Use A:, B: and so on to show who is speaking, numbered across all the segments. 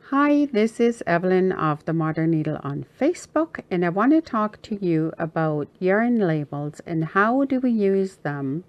A: Hi, this is Evelyn of the Modern Needle on Facebook, and I want to talk to you about yarn labels and how do we use them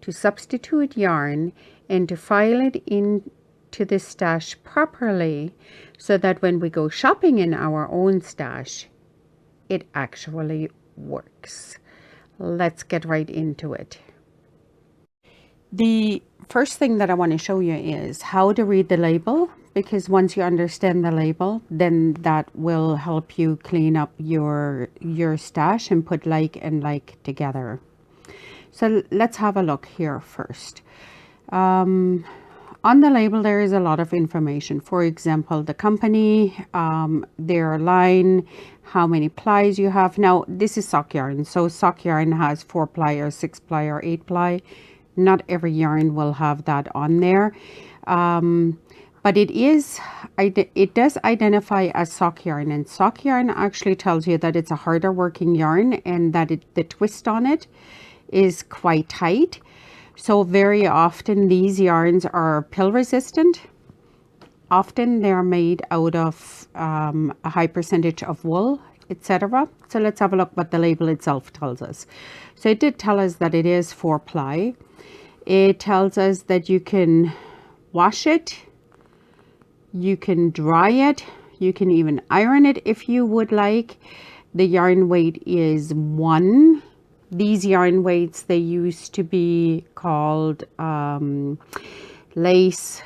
A: to substitute yarn and to file it into the stash properly so that when we go shopping in our own stash, it actually works. Let's get right into it. The first thing that I want to show you is how to read the label, because once you understand the label, then that will help you clean up your stash and put like and like together. So let's have a look here first. On the label, there is a lot of information. For example, the company, their line, how many plies you have. Now, this is sock yarn. So sock yarn has 4-ply or 6-ply or 8-ply. Not every yarn will have that on there. But it does identify as sock yarn, and sock yarn actually tells you that it's a harder working yarn and that the twist on it is quite tight. So very often these yarns are pill resistant. Often they're made out of a high percentage of wool, etc. So let's have a look what the label itself tells us. So it did tell us that it is 4-ply. It tells us that you can wash it, you can dry it, you can even iron it if you would like. The yarn weight is 1. These yarn weights, they used to be called lace,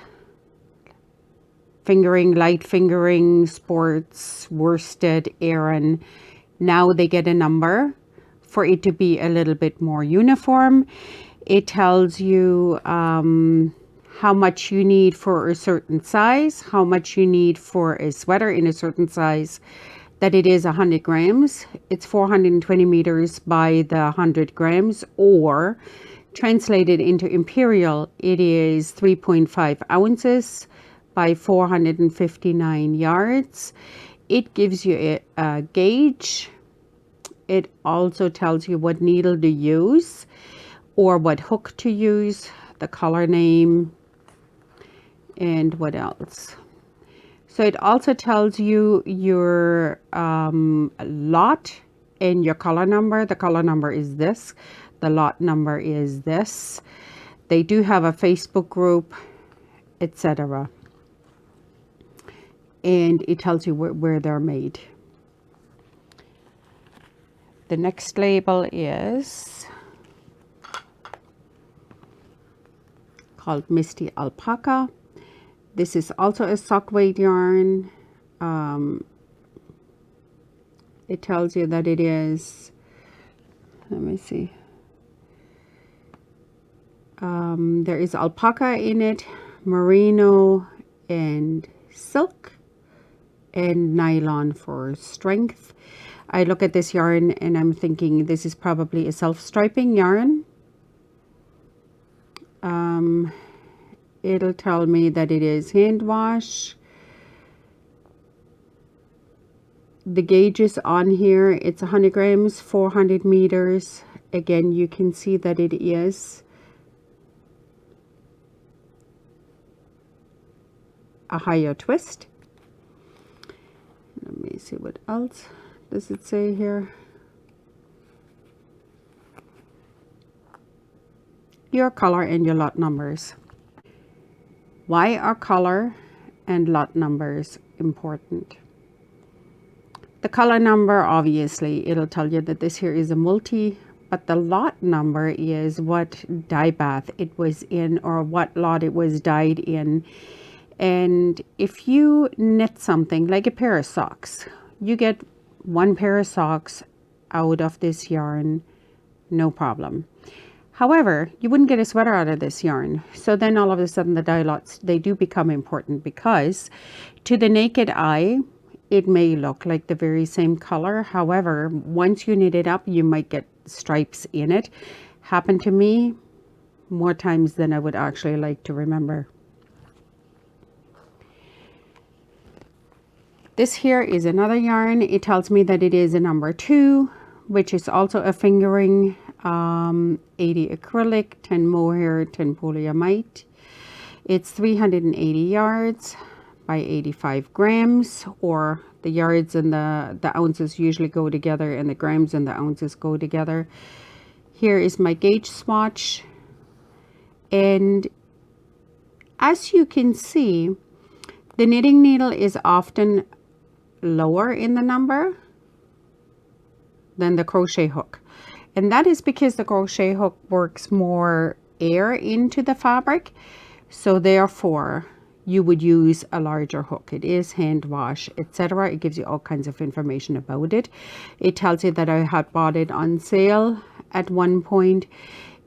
A: fingering, light fingering, sports, worsted, Arian. Now they get a number for it to be a little bit more uniform. It tells you how much you need for a certain size, how much you need for a sweater in a certain size, that it is 100 grams. It's 420 meters by the 100 grams, or translated into imperial, it is 3.5 ounces by 459 yards. It gives you a gauge. It also tells you what needle to use or what hook to use, the color name, and what else. So it also tells you your lot and your color number. The color number is this. The lot number is this. They do have a Facebook group, etc. And it tells you where they're made. The next label is called Misty Alpaca. This is also a sock weight yarn. It tells you that it is, let me see, there is alpaca in it, merino, and silk, and nylon for strength. I look at this yarn and I'm thinking this is probably a self-striping yarn. It'll tell me that it is hand wash. The gauge is on here. It's 100 grams, 400 meters. Again, you can see that it is a higher twist. Let me see what else does it say here. Your color and your lot numbers. Why are color and lot numbers important? The color number, obviously, it'll tell you that this here is a multi, but the lot number is what dye bath it was in or what lot it was dyed in. And if you knit something like a pair of socks, you get 1 pair of socks out of this yarn, no problem. However, you wouldn't get a sweater out of this yarn. So then all of a sudden the dye lots, they do become important, because to the naked eye, it may look like the very same color. However, once you knit it up, you might get stripes in it. Happened to me more times than I would actually like to remember. This here is another yarn. It tells me that it is a number 2, which is also a fingering, 80 acrylic, 10 mohair, 10 polyamide. It's 380 yards by 85 grams, or the yards and the ounces usually go together, and the grams and the ounces go together. Here is my gauge swatch, and as you can see, the knitting needle is often lower in the number than the crochet hook, and that is because the crochet hook works more air into the fabric, so therefore you would use a larger hook. It is hand wash, etc. It gives you all kinds of information about it. It tells you that I had bought it on sale at one point.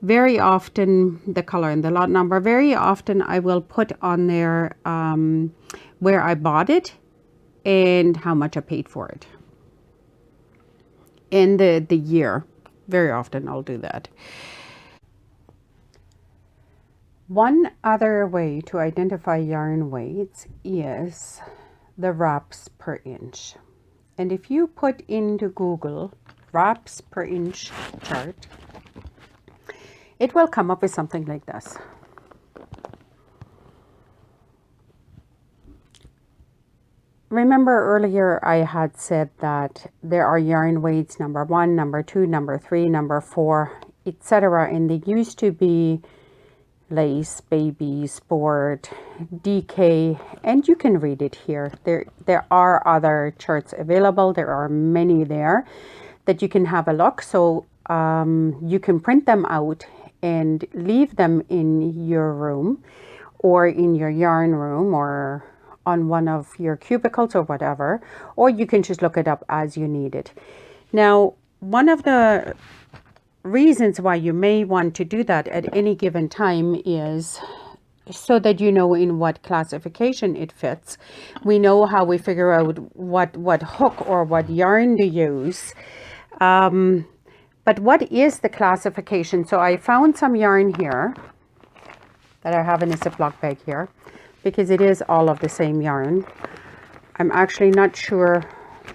A: Very often, the color and the lot number, very often I will put on there where I bought it and how much I paid for it, and the year. Very often I'll do that. One other way to identify yarn weights is the wraps per inch. And if you put into Google wraps per inch chart, it will come up with something like this. Remember earlier I had said that there are yarn weights number 1, number 2, number 3, number 4, etc. And they used to be lace, baby, sport, DK, and you can read it here. There are other charts available. There are many there that you can have a look. So you can print them out and leave them in your room or in your yarn room or on one of your cubicles or whatever, or you can just look it up as you need it. Now, one of the reasons why you may want to do that at any given time is so that you know in what classification it fits. We know how we figure out what hook or what yarn to use. But what is the classification? So I found some yarn here that I have in a Ziploc bag here, because it is all of the same yarn. I'm actually not sure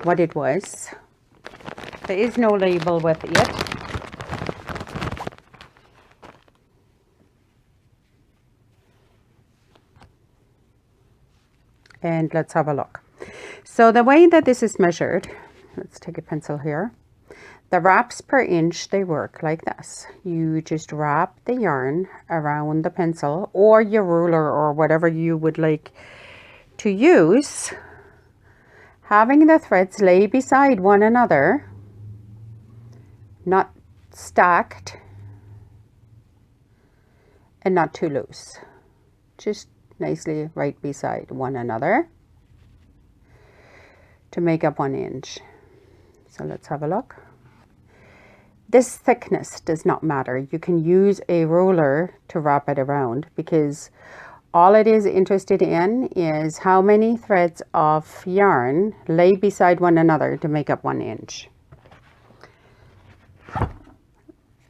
A: what it was. There is no label with it. And let's have a look. So the way that this is measured, let's take a pencil here. The wraps per inch, they work like this. You just wrap the yarn around the pencil or your ruler or whatever you would like to use, having the threads lay beside one another, not stacked and not too loose, just nicely right beside one another to make up 1 inch. So let's have a look. This thickness does not matter. You can use a ruler to wrap it around, because all it is interested in is how many threads of yarn lay beside one another to make up 1 inch.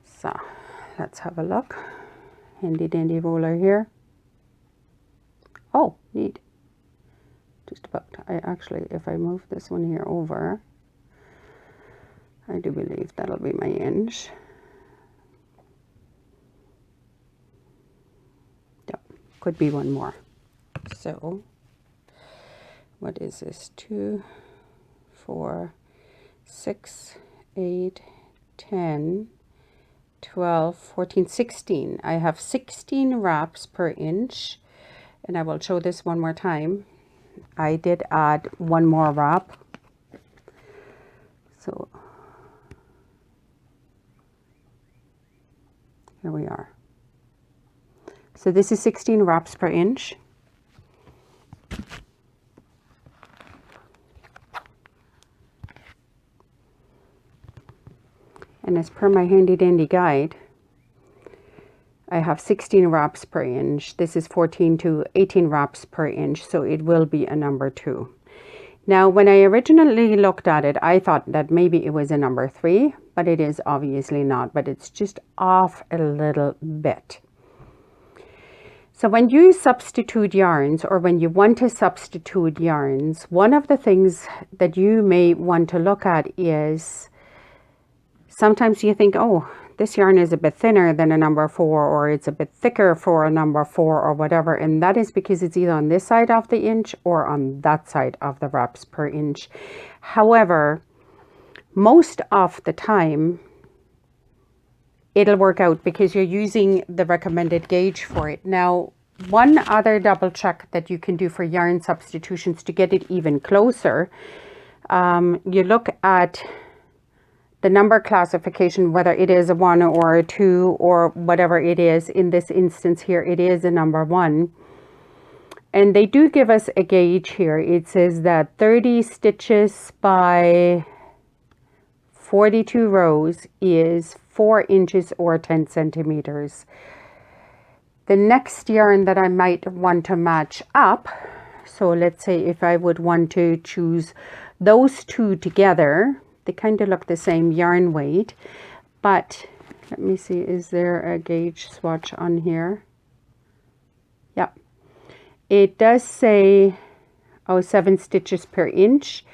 A: So let's have a look. Handy dandy ruler here. Oh, neat. Just about. I actually, if I move this one here over, I do believe that'll be my inch. Yep, could be one more. So, what is this? 2, 4, 6, 8, 10, 12, 14, 16. I have 16 wraps per inch. And I will show this one more time. I did add one more wrap. So here we are. So this is 16 wraps per inch. And as per my handy dandy guide, I have 16 wraps per inch. This is 14 to 18 wraps per inch, so it will be a number 2. Now, when I originally looked at it, I thought that maybe it was a number 3, but it is obviously not, but it's just off a little bit. So when you substitute yarns, or when you want to substitute yarns, one of the things that you may want to look at is, sometimes you think, oh, this yarn is a bit thinner than a number 4, or it's a bit thicker for a number 4 or whatever, and that is because it's either on this side of the inch or on that side of the wraps per inch. However, most of the time it'll work out because you're using the recommended gauge for it. Now, one other double check that you can do for yarn substitutions to get it even closer, you look at the number classification, whether it is a 1 or a 2 or whatever it is. In this instance here, it is a number 1. And they do give us a gauge here. It says that 30 stitches by 42 rows is 4 inches or 10 centimeters. The next yarn that I might want to match up, so let's say if I would want to choose those two together, they kind of look the same yarn weight, but let me see, is there a gauge swatch on here? Yeah, it does say 7 stitches per inch.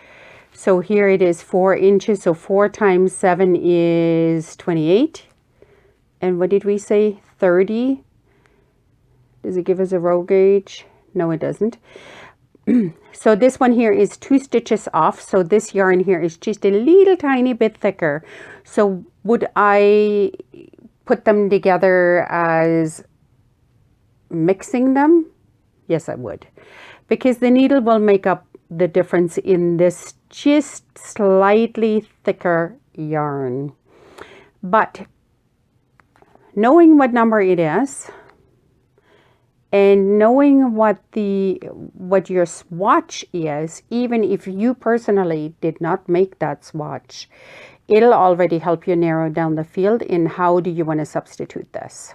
A: So here it is 4 inches, so 4 times 7 is 28. And what did we say? 30. Does it give us a row gauge? No, it doesn't. So this one here is 2 stitches off. So this yarn here is just a little tiny bit thicker. So would I put them together as mixing them? Yes, I would. Because the needle will make up the difference in this just slightly thicker yarn. But knowing what number it is, and knowing what your swatch is, even if you personally did not make that swatch, it'll already help you narrow down the field in how do you want to substitute this.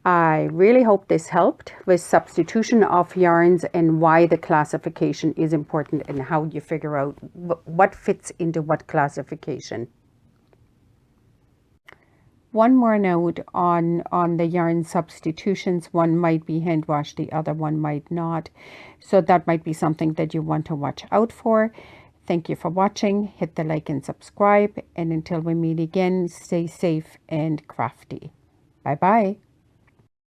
A: I really hope this helped with substitution of yarns and why the classification is important and how you figure out what fits into what classification. One more note on the yarn substitutions. One might be hand washed, the other one might not. So that might be something that you want to watch out for. Thank you for watching. Hit the like and subscribe. And until we meet again, stay safe and crafty. Bye-bye.